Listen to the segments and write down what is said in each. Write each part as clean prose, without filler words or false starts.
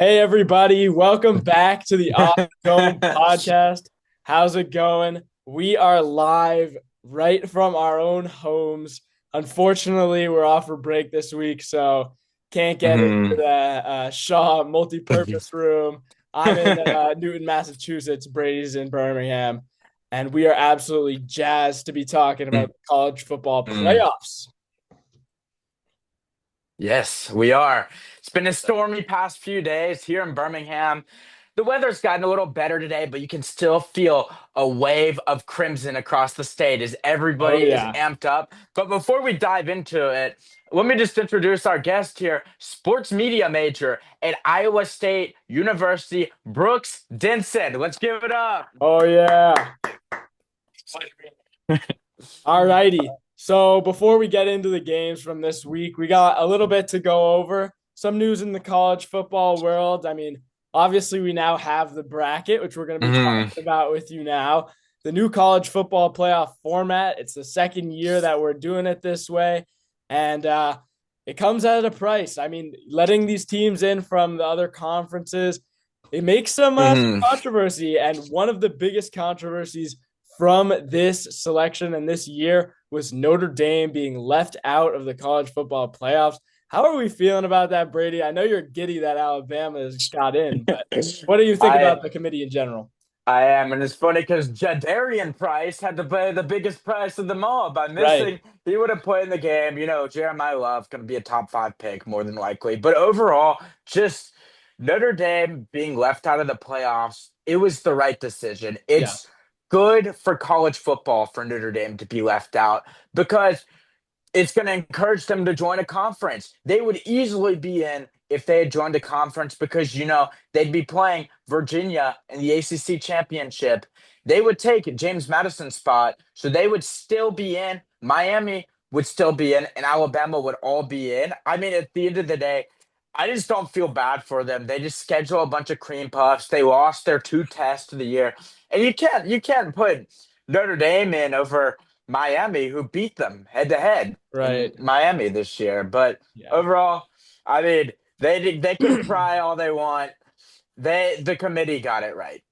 Hey everybody, welcome back to the Off the Dome podcast. How's it going? We are live right from our own homes. Unfortunately, we're off for break this week, so can't get into Mhm. the Shaw multi-purpose room. I'm in Newton, Massachusetts. Brady's in Birmingham, and we are absolutely jazzed to be talking about the college football Mm. playoffs. Yes, we are. It's been a stormy past few days here in Birmingham. The weather's gotten a little better today, but you can still feel a wave of crimson across the state as Oh everybody is yeah. amped up. But before we dive into it, let me just introduce our guest here, sports media major at Iowa State University, Brooks Denson. Let's give it up. Oh yeah. All righty. So before we get into the games from this week, we got a little bit to go over. Some news in the college football world. I mean, obviously, we now have the bracket, which we're going to be Mhm. talking about with you now. The new college football playoff format. It's the second year that we're doing it this way. And it comes at a price. I mean, letting these teams in from the other conferences, it makes some Mhm. controversy. And one of the biggest controversies from this selection and this year was Notre Dame being left out of the college football playoffs. How are we feeling about that, Brady? I know you're giddy that Alabama has got in, but what do you think I about the committee in general? I am, and it's funny because Jadarian Price had to pay the biggest price of them all by Right. missing. He would have played in the game. Jeremiah Love going to be a top five pick more than likely. But overall, just Notre Dame being left out of the playoffs, it was the right decision. Yeah. It's good for college football for Notre Dame to be left out because it's going to encourage them to join a conference. They would easily be in if they had joined a conference because, they'd be playing Virginia in the ACC championship. They would take James Madison's spot. So they would still be in. Miami would still be in, and Alabama would all be in. I mean, at the end of the day, I just don't feel bad for them. They just schedule a bunch of cream puffs. They lost their two tests of the year. And you can't put Notre Dame in over Miami, who beat them head to head in Right. Miami this year. But Yeah. overall, I mean, they can cry all they want. The committee got it right.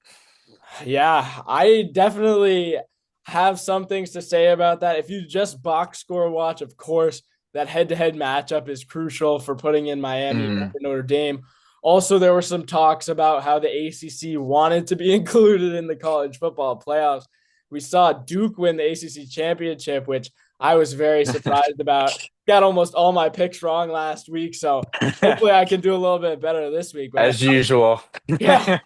Yeah, I definitely have some things to say about that. If you just box score watch, of course, that head to head matchup is crucial for putting in Miami over Mm. Notre Dame. Also, there were some talks about how the ACC wanted to be included in the college football playoffs. We saw Duke win the ACC championship, which I was very surprised about. Got almost all my picks wrong last week, so hopefully I can do a little bit better this week. But As usual. yeah,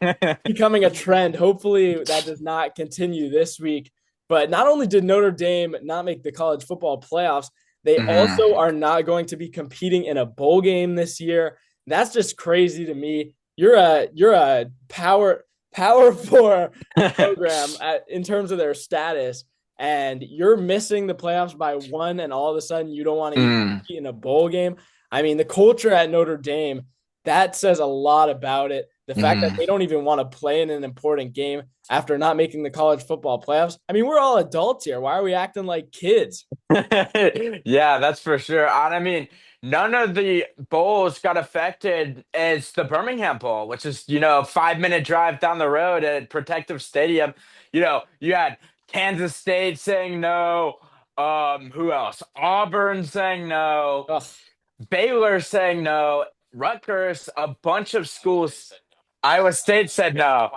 becoming a trend. Hopefully that does not continue this week. But not only did Notre Dame not make the college football playoffs, they Mhm. also are not going to be competing in a bowl game this year. That's just crazy to me. You're a power four program in terms of their status, and you're missing the playoffs by one, and all of a sudden you don't want to even Mm. compete in a bowl game. I mean, the culture at Notre Dame, that says a lot about it. The fact that Mhm. they don't even want to play in an important game after not making the college football playoffs. I mean, we're all adults here. Why are we acting like kids? Yeah, that's for sure. And I mean, none of the bowls got affected as the Birmingham Bowl, which is, 5-minute drive down the road at Protective Stadium. You had Kansas State saying no. Who else? Auburn saying no. Ugh, Baylor saying no. Rutgers, a bunch of schools. Iowa State said no.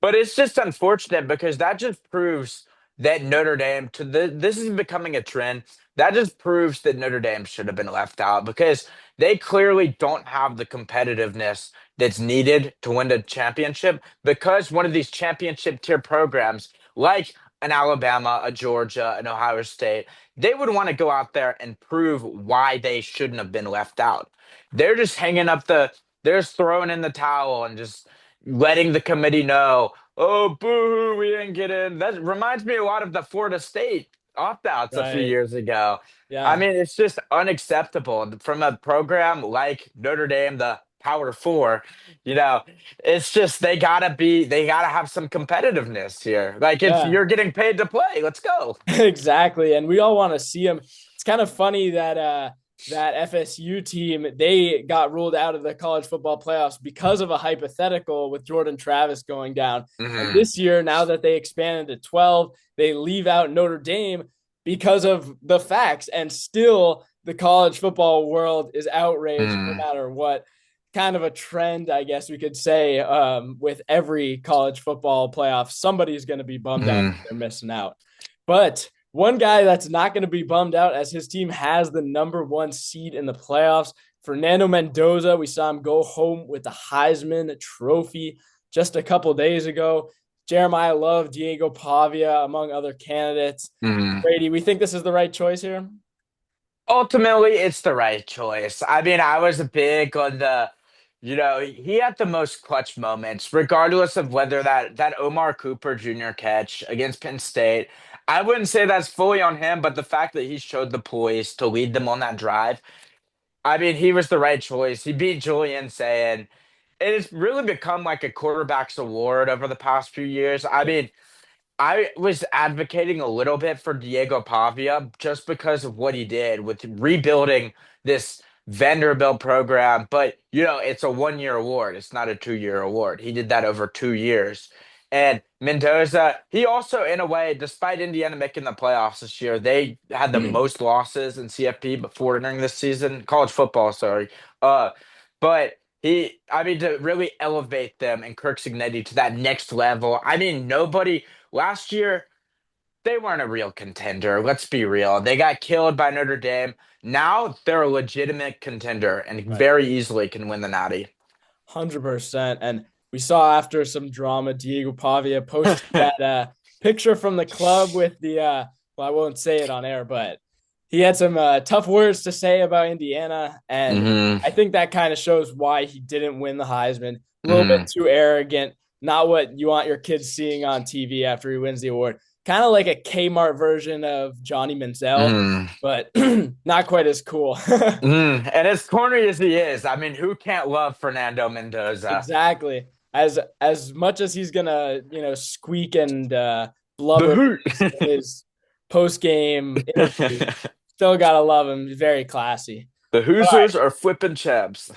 But it's just unfortunate because that just proves that Notre Dame this is becoming a trend. That just proves that Notre Dame should have been left out because they clearly don't have the competitiveness that's needed to win the championship because one of these championship tier programs like an Alabama, a Georgia, an Ohio State, they would want to go out there and prove why they shouldn't have been left out. They're just hanging up they're just throwing in the towel and just letting the committee know, oh, boo, we didn't get in. That reminds me a lot of the Florida State opt-outs a few right. years ago. I Yeah. mean, it's just unacceptable from a program like Notre Dame, the Power Four. You know, it's just they gotta have some competitiveness here. Like if Yeah. you're getting paid to play, let's go. Exactly. And we all want to see him. It's kind of funny that that FSU team, they got ruled out of the college football playoffs because of a hypothetical with Jordan Travis going down. And Hmm. this year, now that they expanded to 12, they leave out Notre Dame because of the facts. And still, the college football world is outraged no Hmm. matter what. Kind of a trend, I guess we could say, with every college football playoff. Somebody's going to be bummed out Hmm. that they're missing out. But one guy that's not going to be bummed out as his team has the number one seed in the playoffs. Fernando Mendoza, we saw him go home with the Heisman Trophy just a couple days ago. Jeremiah Love, Diego Pavia, among other candidates. Hmm. Brady, we think this is the right choice here. Ultimately, it's the right choice. I mean, I was a big on he had the most clutch moments, regardless of whether that Omar Cooper Jr. catch against Penn State. I wouldn't say that's fully on him, but the fact that he showed the poise to lead them on that drive, I mean, he was the right choice. He beat Julian saying it has really become like a quarterback's award over the past few years. I mean, I was advocating a little bit for Diego Pavia just because of what he did with rebuilding this Vanderbilt program. But, it's a 1 year award. It's not a 2 year award. He did that over 2 years. And Mendoza, he also, in a way, despite Indiana making the playoffs this year, they had the most losses in CFP before entering this season, college football, sorry. Uh, but I mean, to really elevate them and Kirk Cignetti to that next level. I mean, nobody. Last year, they weren't a real contender. Let's be real. They got killed by Notre Dame. Now they're a legitimate contender and Right. very easily can win the Natty. 100%. And we saw after some drama, Diego Pavia posted that picture from the club with the, well, I won't say it on air, but he had some tough words to say about Indiana. And Hmm. I think that kind of shows why he didn't win the Heisman. A little bit Hmm. too arrogant, not what you want your kids seeing on TV after he wins the award. Kind of like a Kmart version of Johnny Manziel, Hmm. but not quite as cool. Hmm. And as corny as he is, I mean, who can't love Fernando Mendoza? Exactly. As much as he's gonna, squeak and The blubber hoot. in his post game interview, still gotta love him. Very classy. The All right. Hoosiers are flipping chaps.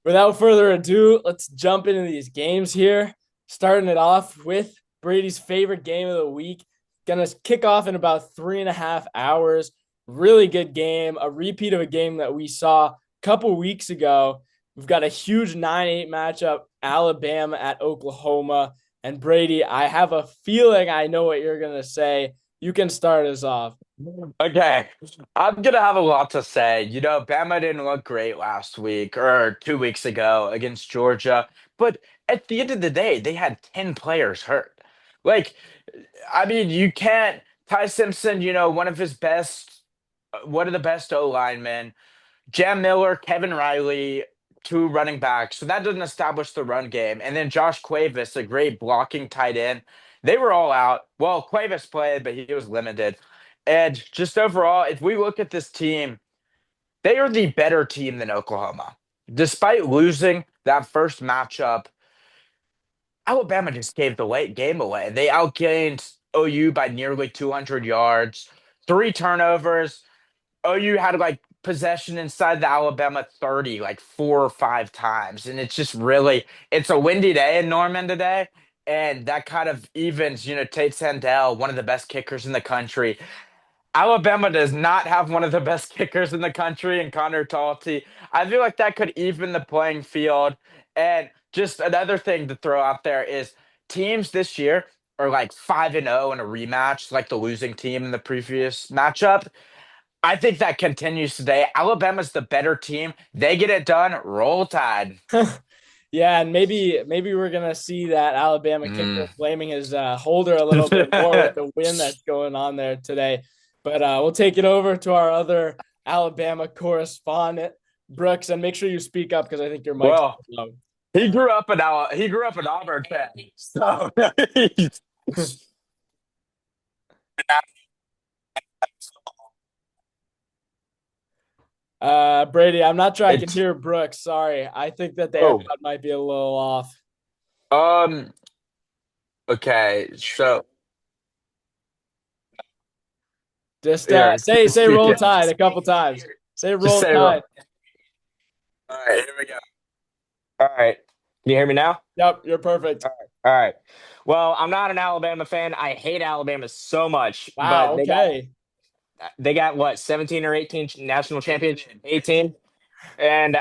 Without further ado, let's jump into these games here. Starting it off with Brady's favorite game of the week. Gonna kick off in about 3.5 hours. Really good game. A repeat of a game that we saw a couple weeks ago. We've got a huge 9-8 matchup, Alabama at Oklahoma. And Brady, I have a feeling I know what you're gonna say. You can start us off. Okay, I'm gonna have a lot to say. Bama didn't look great last week or 2 weeks ago against Georgia, but at the end of the day, they had 10 players hurt. Like, I mean, you can't. Ty Simpson, one of the best O linemen. Jam Miller, Kevin Riley, two running backs. So that doesn't establish the run game. And then Josh Cuevas, a great blocking tight end. They were all out. Well, Cuevas played, but he was limited. And just overall, if we look at this team, they are the better team than Oklahoma. Despite losing that first matchup, Alabama just gave the late game away. They outgained OU by nearly 200 yards, three turnovers. OU had like possession inside the Alabama 30 like 4 or 5 times. And it's a windy day in Norman today. And that kind of evens, Tate Sandell, one of the best kickers in the country. Alabama does not have one of the best kickers in the country in Connor Talty. I feel like that could even the playing field. And just another thing to throw out there is teams this year are like 5-0 in a rematch, like the losing team in the previous matchup. I think that continues today. Alabama's the better team. They get it done. Roll Tide. Yeah, and maybe we're gonna see that Alabama kicker Mm. blaming his holder a little bit more with the win that's going on there today. But we'll take it over to our other Alabama correspondent, Brooks, and make sure you speak up because I think your mic's Well, low. he grew up an Auburn fan. So Brady, I'm not sure I can it's hear Brooks. Sorry, I think that the oh AirPod might be a little off. um okay, so Just here, say speak roll it. tide a couple times. Say Just roll say roll. tide. All right, here we go. All right. Can you hear me now? Yep, you're perfect. All right. Well, I'm not an Alabama fan. I hate Alabama so much, Wow, but okay. they got what, 17 or 18 national champions? 18. And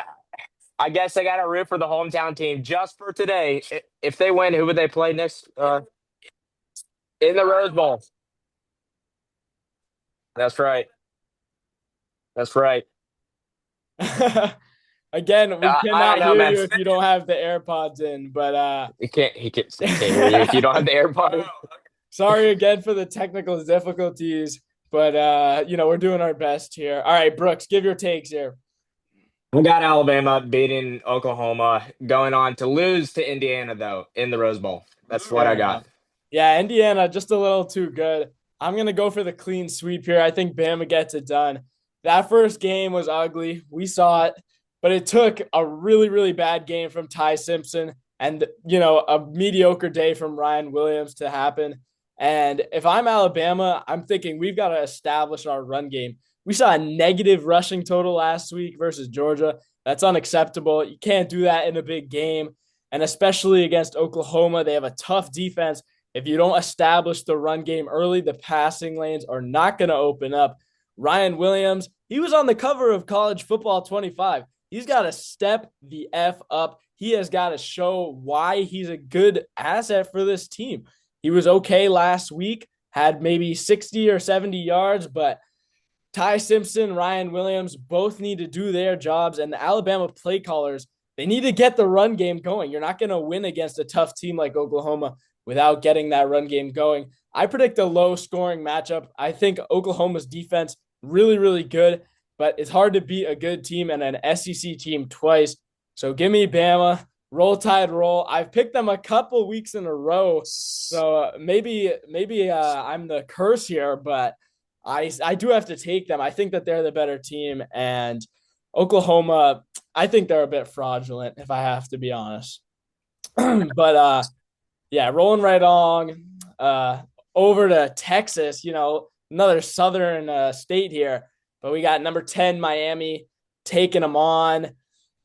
I guess I got to root for the hometown team just for today. If they win, who would they play next in the Rose Bowl? That's right. That's right. Again, we I cannot don't know, hear man. you if you don't have the AirPods in, but He can't hear you if you don't have the AirPods. sorry again for the technical difficulties, but we're doing our best here. All right, Brooks, give your takes here. We got Alabama beating Oklahoma, going on to lose to Indiana though in the Rose Bowl. That's what I Fair got. enough. Yeah, Indiana just a little too good. I'm gonna go for the clean sweep here. I think Bama gets it done. That first game was ugly. We saw it, but it took a really, really bad game from Ty Simpson and a mediocre day from Ryan Williams to happen. And if I'm Alabama, I'm thinking we've got to establish our run game. We saw a negative rushing total last week versus Georgia. That's unacceptable. You can't do that in a big game. And especially against Oklahoma, they have a tough defense. If you don't establish the run game early, the passing lanes are not going to open up. Ryan Williams, he was on the cover of College Football 25. He's got to step the F up. He has got to show why he's a good asset for this team. He was okay last week, had maybe 60 or 70 yards, but Ty Simpson, Ryan Williams both need to do their jobs, and the Alabama play callers, they need to get the run game going. You're not going to win against a tough team like Oklahoma without getting that run game going. I predict a low scoring matchup. I think Oklahoma's defense really, really good, but it's hard to beat a good team and an SEC team twice. So give me Bama, roll tide roll. I've picked them a couple weeks in a row, so maybe I'm the curse here, but I do have to take them. I think that they're the better team, and Oklahoma, I think they're a bit fraudulent if I have to be honest. But yeah, rolling right on over to Texas, another southern state here, but we got number 10 Miami taking them on.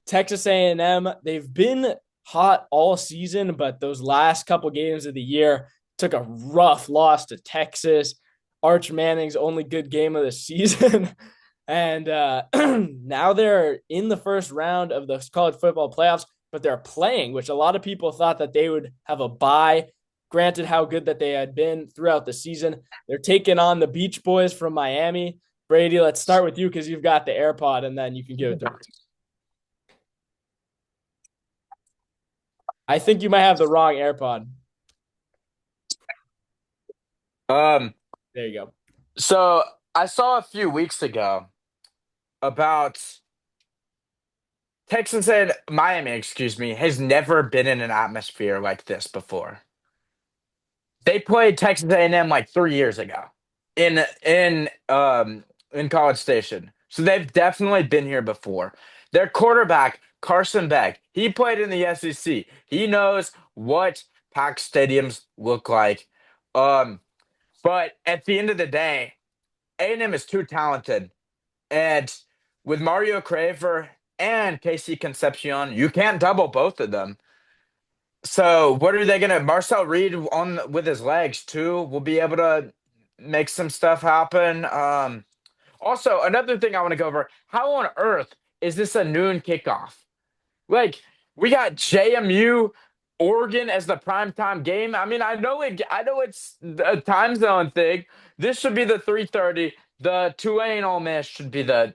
Texas A&M, they've been hot all season, but those last couple games of the year took a rough loss to Texas. Arch Manning's only good game of the season. And now they're in the first round of the college football playoffs, but they're playing, which a lot of people thought that they would have a bye. Granted, how good that they had been throughout the season. They're taking on the Beach Boys from Miami. Brady, let's start with you because you've got the AirPod, and then you can give it to me. I think you might have the wrong AirPod. Um, There you go. so I saw a few weeks ago about Texas and Miami, excuse me, has never been in an atmosphere like this before. They played Texas A&M like 3 years ago in College Station. So they've definitely been here before. Their quarterback, Carson Beck, he played in the SEC. He knows what packed stadiums look like. But at the end of the day, A&M is too talented. And with Mario Craver and Casey Concepcion, you can't double both of them. So what are they gonna? Marcel Reed on with his legs too will be able to make some stuff happen. Also, another thing I want to go over: how on earth is this a noon kickoff? Like we got JMU, Oregon as the primetime game. I mean, I know it. I know it's a time zone thing. This should be the 3:30. The Tulane and Ole Miss should be the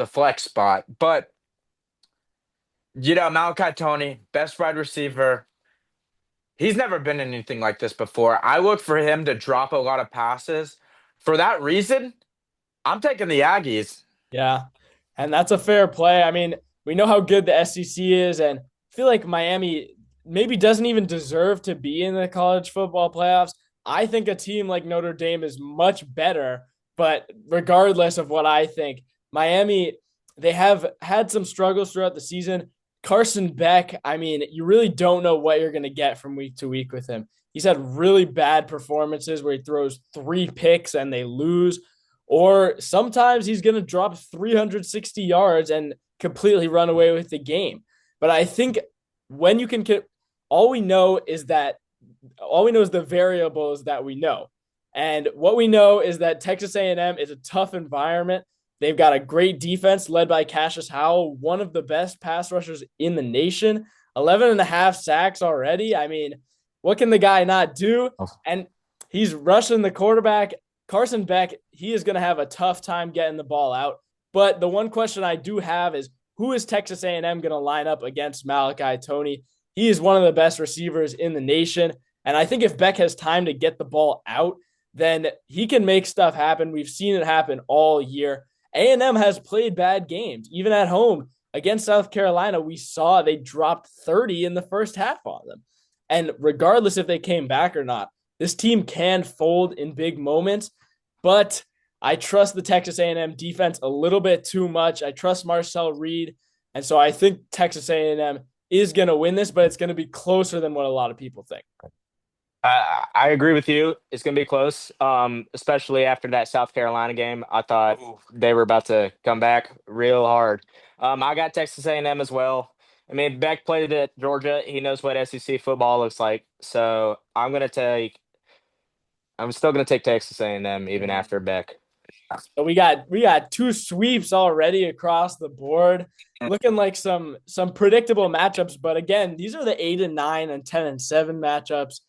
flex spot. But Malachi Tony, best wide receiver. He's never been in anything like this before. I look for him to drop a lot of passes. For that reason, I'm taking the Aggies. Yeah. And that's a fair play. I mean, we know how good the SEC is, and I feel like Miami maybe doesn't even deserve to be in the college football playoffs. I think a team like Notre Dame is much better, but regardless of what I think, Miami, they have had some struggles throughout the season. Carson Beck, I mean, you really don't know what you're going to get from week to week with him. He's had really bad performances where he throws 3 picks and they lose, or sometimes he's going to drop 360 yards and completely run away with the game. But I think when you can, all we know is that all we know is the variables that we know. And what we know is that Texas A&M is a tough environment. They've got a great defense led by Cassius Howell, one of the best pass rushers in the nation. 11 and a half sacks already. I mean, what can the guy not do? And he's rushing the quarterback. Carson Beck, he is going to have a tough time getting the ball out. But the one question I do have is, who is Texas A&M going to line up against Malachi Toney? He is one of the best receivers in the nation. And I think if Beck has time to get the ball out, then he can make stuff happen. We've seen it happen all year. A&M has played bad games, even at home against South Carolina. We saw they dropped 30 in the first half on them. And regardless if they came back or not, this team can fold in big moments. But I trust the Texas A&M defense a little bit too much. I trust Marcel Reed. And so I think Texas A&M is going to win this, but it's going to be closer than what a lot of people think. I agree with you. It's going to be close, especially after that South Carolina game. I thought they were about to come back real hard. I got Texas A&M as well. I mean, Beck played at Georgia. He knows what SEC football looks like. So I'm still going to take Texas A&M even after Beck. So we got two sweeps already across the board, looking like some predictable matchups. But again, these are the 8-9 and 10-7 matchups.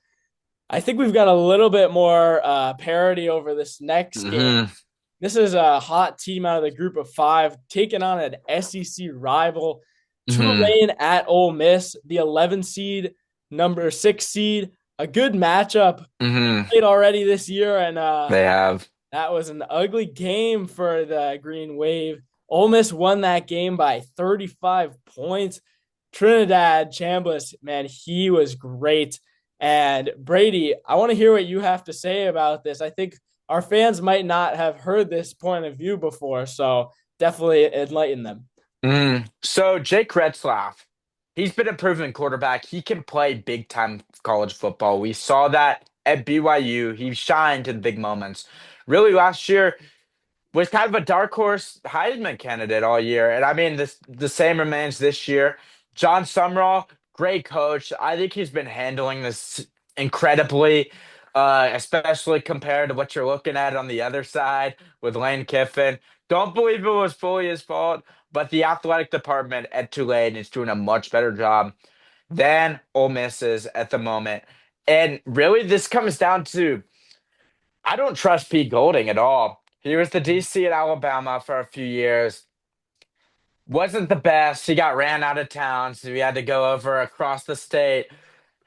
I think we've got a little bit more parity over this next game. This is a hot team out of the group of five taking on an SEC rival. Tulane at Ole Miss, the 11 seed, number 6 seed. A good matchup played already this year, and They have. that was an ugly game for the Green Wave. Ole Miss won that game by 35 points. Trinidad Chambliss, man, he was great. And Brady, I want to hear what you have to say about this. I think our fans might not have heard this point of view before, so definitely enlighten them. So Jake Retzlaff, he's been a proven quarterback. He can play big time college football. We saw that at BYU. He shined in big moments. Really, last year was kind of a dark horse Heisman candidate all year. And I mean, the same remains this year. John Sumrall, great coach. I think he's been handling this incredibly, especially compared to what you're looking at on the other side with Lane Kiffin. Don't believe it was fully his fault, but the athletic department at Tulane is doing a much better job than Ole Miss is at the moment. And really, this comes down to I don't trust Pete Golding at all. He was the DC at Alabama for a few years. Wasn't the best. He got ran out of town, so he had to go over across the state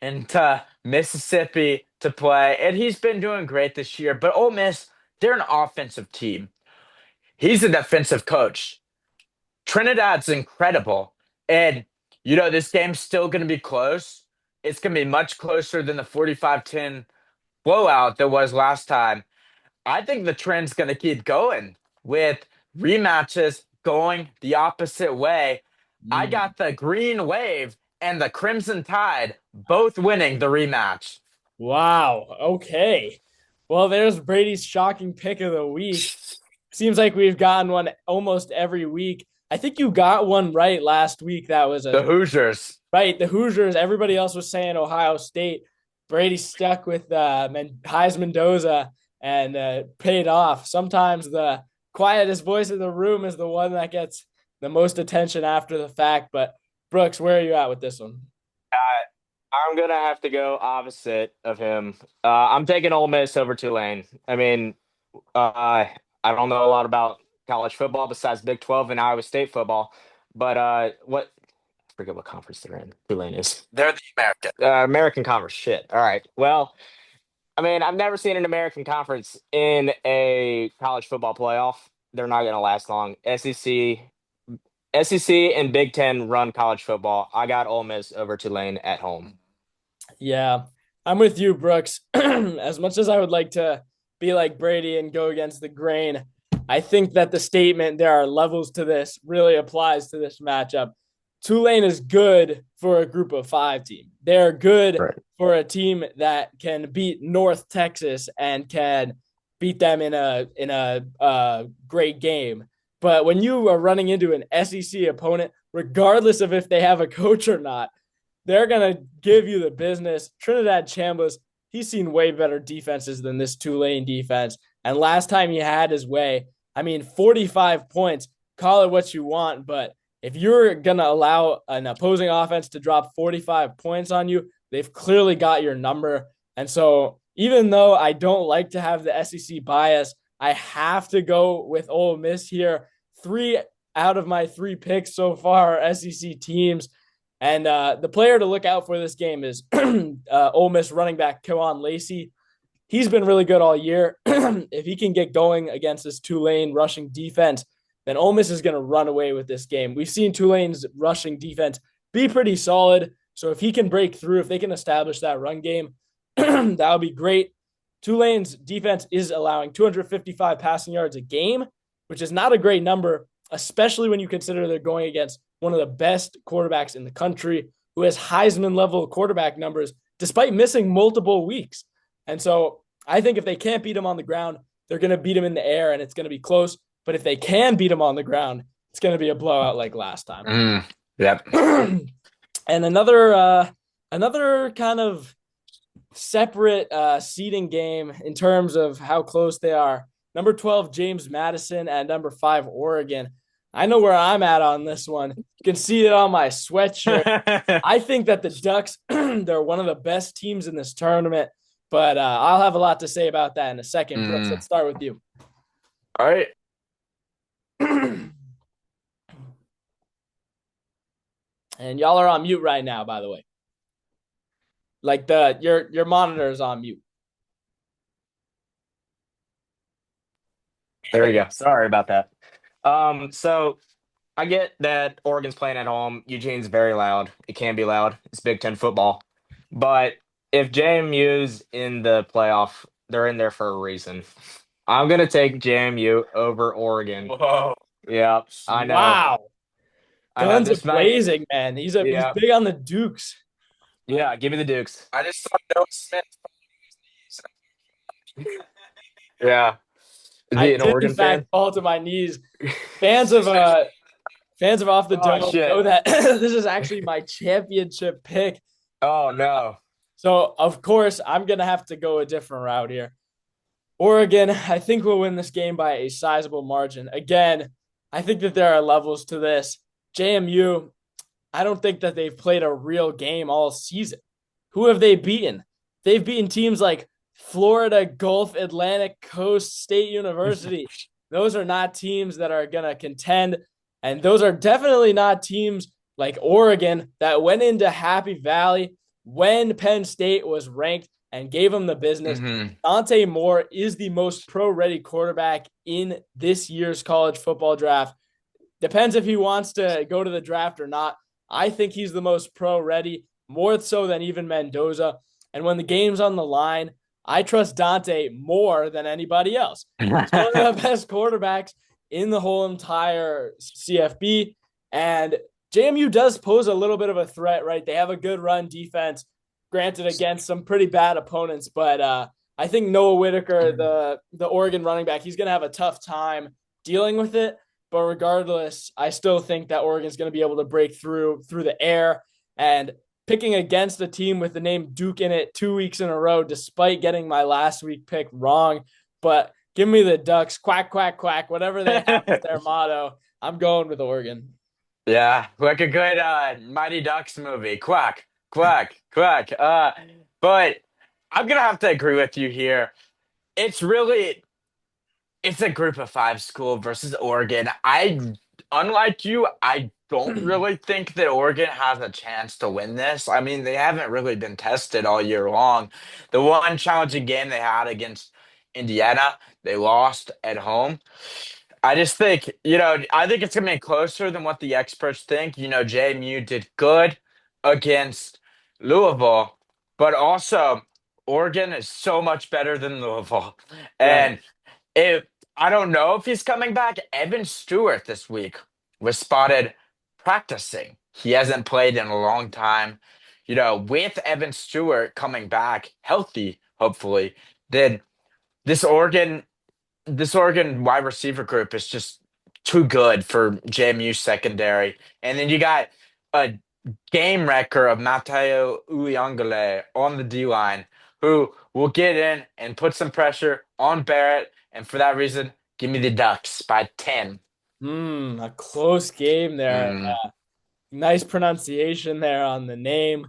into Mississippi to play. And he's been doing great this year. But Ole Miss, they're an offensive team. He's a defensive coach. Trinidad's incredible. And, this game's still going to be close. It's going to be much closer than the 45-10 blowout that was last time. I think the trend's going to keep going with rematches going the opposite way. I got the Green Wave and the Crimson Tide both winning the rematch. Wow. Okay. Well, there's Brady's shocking pick of the week. Seems like we've gotten one almost every week. I think you got one right last week. That was The Hoosiers. Right. The Hoosiers. Everybody else was saying Ohio State. Brady stuck with Heisman Mendoza and paid off. Sometimes the quietest voice in the room is the one that gets the most attention after the fact. But Brooks, where are you at with this one? I'm gonna have to go opposite of him. I'm taking Ole Miss over Tulane. I mean, I don't know a lot about college football besides Big 12 and Iowa State football, but I forget what conference they're in. Tulane is. They're the American. American Conference. Shit. All right. Well, I mean, I've never seen an American Conference in a college football playoff. They're not going to last long. SEC and Big Ten run college football. I got Ole Miss over Tulane at home. Yeah, I'm with you, Brooks. As much as I would like to be like Brady and go against the grain, I think that the statement "there are levels to this" really applies to this matchup. Tulane is good for a group of 5 team. They're good for a team that can beat North Texas and can beat them in a great game. But when you are running into an SEC opponent, regardless of if they have a coach or not, they're gonna give you the business. Trinidad Chambliss, he's seen way better defenses than this Tulane defense. And last time he had his way, I mean, 45 points. Call it what you want, but if you're gonna allow an opposing offense to drop 45 points on you, they've clearly got your number. And so, even though I don't like to have the SEC bias, I have to go with Ole Miss here. 3 out of my 3 picks so far are SEC teams. And the player to look out for this game is Ole Miss running back Kewan Lacey. He's been really good all year. If he can get going against this Tulane rushing defense, then Ole Miss is going to run away with this game. We've seen Tulane's rushing defense be pretty solid. So if he can break through, if they can establish that run game, that would be great. Tulane's defense is allowing 255 passing yards a game, which is not a great number, especially when you consider they're going against one of the best quarterbacks in the country who has Heisman level quarterback numbers despite missing multiple weeks. And so I think if they can't beat him on the ground, they're going to beat him in the air and it's going to be close. But if they can beat him on the ground, it's going to be a blowout like last time. Yep. And another kind of separate seeding game in terms of how close they are. Number 12, James Madison, and number 5, Oregon. I know where I'm at on this one. You can see it on my sweatshirt. I think that the Ducks, they're one of the best teams in this tournament, but I'll have a lot to say about that in a second. Brooks, let's start with you. All right. And y'all are on mute right now, by the way. Like your monitor is on mute. There we go. Sorry about that. So I get that Oregon's playing at home. Eugene's very loud. It can be loud. It's Big Ten football. But if JMU's in the playoff, they're in there for a reason. I'm gonna take JMU over Oregon. Whoa. Yeah, I know. Wow. I know Guns this are might. blazing, man. He's big on the Dukes. Yeah, give me the Dukes. I just saw Noah Smith. Yeah. Is I he an did Oregon in fact fan? fall to my knees. Fans of Off the Oh Dome shit. know that this is actually my championship pick. Oh no. So of course I'm gonna have to go a different route here. Oregon, I think will win this game by a sizable margin. Again, I think that there are levels to this. JMU, I don't think that they've played a real game all season. Who have they beaten? They've beaten teams like Florida Gulf Atlantic Coast State University. Those are not teams that are going to contend. And those are definitely not teams like Oregon that went into Happy Valley when Penn State was ranked and gave them the business. Dante Moore is the most pro-ready quarterback in this year's college football draft. Depends if he wants to go to the draft or not. I think he's the most pro-ready, more so than even Mendoza. And when the game's on the line, I trust Dante more than anybody else. He's one of the best quarterbacks in the whole entire CFP. And JMU does pose a little bit of a threat, right? They have a good run defense, granted against some pretty bad opponents. But I think Noah Whitaker, the Oregon running back, he's going to have a tough time dealing with it. But regardless, I still think that Oregon's going to be able to break through the air. And picking against a team with the name Duke in it 2 weeks in a row, despite getting my last week pick wrong. But give me the Ducks, quack, quack, quack, whatever they have as their motto. I'm going with Oregon. Yeah, like a good Mighty Ducks movie. Quack, quack, quack. But I'm gonna have to agree with you here. It's a group of 5 school versus Oregon. Unlike you, I don't really think that Oregon has a chance to win this. I mean, they haven't really been tested all year long. The one challenging game they had against Indiana, they lost at home. I just think, I think it's going to be closer than what the experts think. JMU did good against Louisville, but also Oregon is so much better than Louisville. And if I don't know if he's coming back, Evan Stewart this week was spotted practicing. He hasn't played in a long time. With Evan Stewart coming back healthy, hopefully, then this Oregon this Oregon wide receiver group is just too good for JMU secondary. And then you got a game wrecker of Mateo Uyangale on the D line who will get in and put some pressure on Barrett. And for that reason, give me the Ducks by 10. A close game there. Mm. Nice pronunciation there on the name.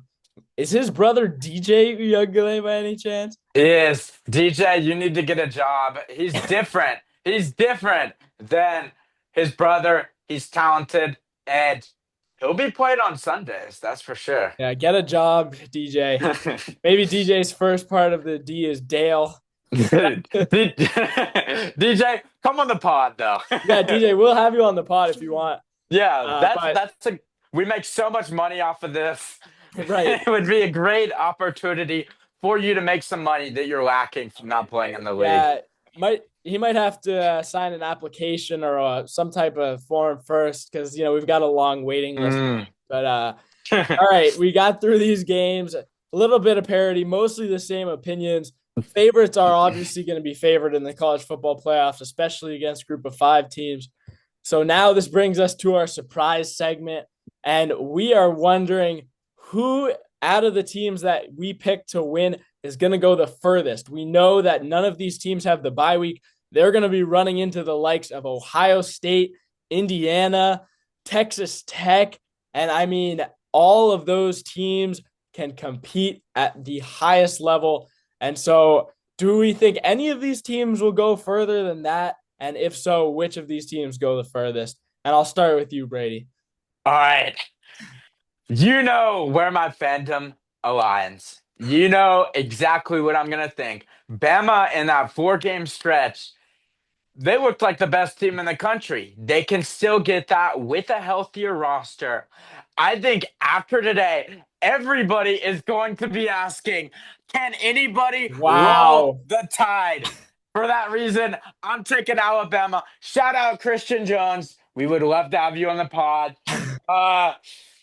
Is his brother DJ Uyagale by any chance? Yes, DJ, you need to get a job. He's different. He's different than his brother. He's talented, and he'll be playing on Sundays. That's for sure. Yeah, get a job, DJ. Maybe DJ's first part of the D is Dale. DJ, come on the pod though. Yeah, DJ, we'll have you on the pod if you want. Yeah, But that's a we make so much money off of this. right. It would be a great opportunity for you to make some money that you're lacking from not playing in the league. Yeah, he might have to sign an application or some type of form first because we've got a long waiting list. But all right, we got through these games. A little bit of parity, mostly the same opinions. Favorites are obviously going to be favored in the college football playoffs, especially against group of 5 teams. So now this brings us to our surprise segment, and we are wondering who out of the teams that we picked to win is going to go the furthest. We know that none of these teams have the bye week. They're going to be running into the likes of Ohio State, Indiana, Texas Tech, and I mean, all of those teams can compete at the highest level. And so, do we think any of these teams will go further than that? And if so, which of these teams go the furthest? And I'll start with you, Brady. All right. You know where my fandom aligns. You know exactly what I'm going to think. Bama in that 4-game stretch, they looked like the best team in the country. They can still get that with a healthier roster. I think after today, everybody is going to be asking, can anybody roll Wow. the Tide? For that reason, I'm taking Alabama. Shout out Christian Jones. We would love to have you on the pod.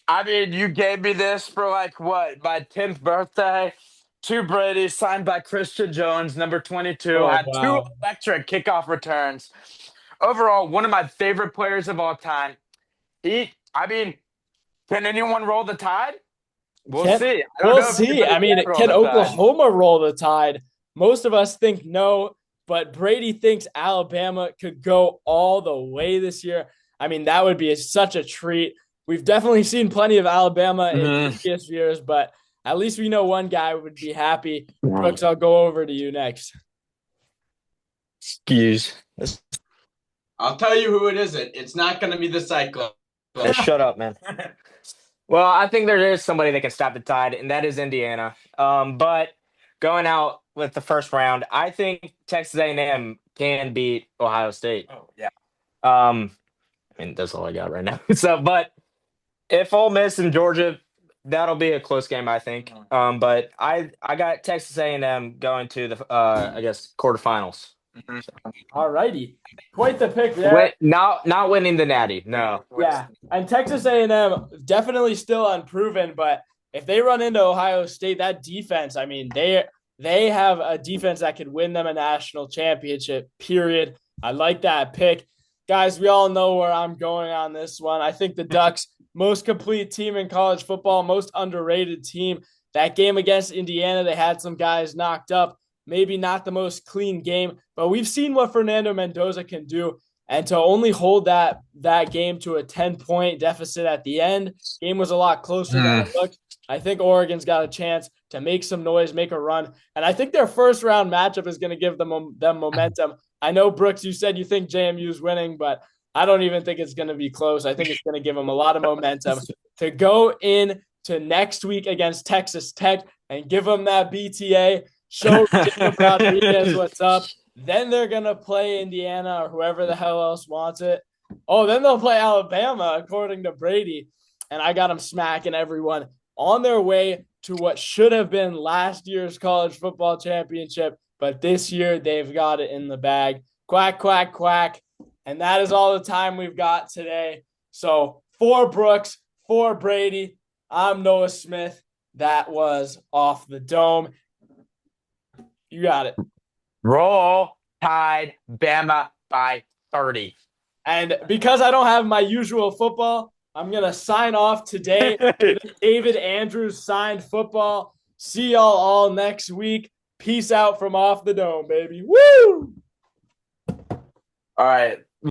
I mean, you gave me this for like what, my 10th birthday? 2 Brady signed by Christian Jones, number 22, Oh, had 2 wow. electric kickoff returns. Overall, one of my favorite players of all time. I mean, can anyone roll the Tide? We'll see. I don't We'll know if see. anybody I mean, can roll can the Tide. Oklahoma roll the Tide? Most of us think no, but Brady thinks Alabama could go all the way this year. I mean, that would be such a treat. We've definitely seen plenty of Alabama in previous years, but at least we know one guy would be happy. Brooks, I'll go over to you next. Excuse. I'll tell you who it isn't. It's not going to be the Cyclones. Hey, shut up, man. Well, I think there is somebody that can stop the Tide, and that is Indiana. But going out with the first round, I think Texas A&M can beat Ohio State. Oh, yeah. I mean, that's all I got right now. But if Ole Miss and Georgia, that'll be a close game, I think. But I got Texas A&M going to the I guess quarterfinals. All righty, quite the pick there. Not winning the Natty, no. Yeah, and Texas A&M definitely still unproven, but if they run into Ohio State, that defense, I mean, they have a defense that could win them a national championship, period. I like that pick. Guys, we all know where I'm going on this one. I think the Ducks, most complete team in college football, most underrated team. That game against Indiana, they had some guys knocked up. Maybe not the most clean game, but we've seen what Fernando Mendoza can do. And to only hold that game to a 10-point deficit at the end, game was a lot closer than it looked. I think Oregon's got a chance to make some noise, make a run. And I think their first round matchup is going to give them momentum. I know, Brooks, you said you think JMU's winning, but I don't even think it's going to be close. I think it's going to give them a lot of momentum to go in to next week against Texas Tech and give them that BTA. Show Jacob Rodriguez what's up. Then they're going to play Indiana or whoever the hell else wants it. Oh, then they'll play Alabama, according to Brady. And I got them smacking everyone on their way to what should have been last year's college football championship. But this year, they've got it in the bag. Quack, quack, quack. And that is all the time we've got today. So for Brooks, for Brady, I'm Noah Smith. That was Off the Dome. You got it. Roll. tied Bama by 30. And because I don't have my usual football, I'm going to sign off today with David Andrews signed football. See y'all all next week. Peace out from off the dome, baby. Woo! All right.